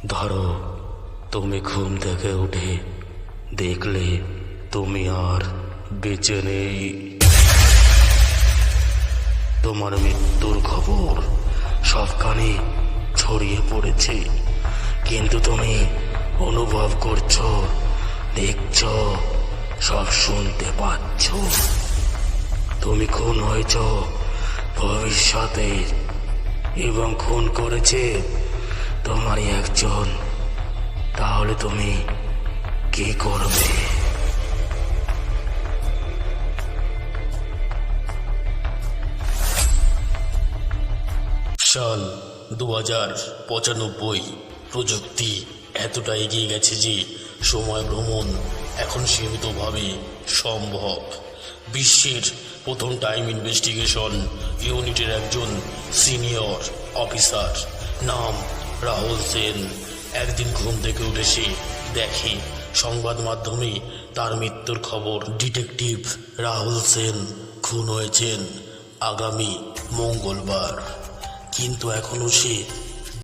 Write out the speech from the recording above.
ধরো, তুমি ঘুম থেকে উঠে দেখলে তুমি আর বেঁচে নেই। তোমার মৃত্যুর খবর সবখানে ছড়িয়ে পড়েছে, কিন্তু তুমি অনুভব করছো, দেখছো, সব শুনতে পাচ্ছ। তুমি খুন হয়েছ ভবিষ্যতে, এবং খুন করেছে তোমারই একজন। তাহলে তুমি কি করবে? সাল 2095। প্রযুক্তি এতটা এগিয়ে গেছে যে সময় ভ্রমণ এখন সীমিতভাবে সম্ভব। বিশ্বের প্রথম টাইম ইনভেস্টিগেশন ইউনিটের একজন সিনিয়র অফিসার, নাম রাহুল সেন, একদিন ঘুম থেকে উঠে সে দেখে সংবাদ মাধ্যমে তার মৃত্যুর খবর। ডিটেকটিভ রাহুল সেন খুন হয়েছেন আগামী মঙ্গলবার, কিন্তু এখনো সে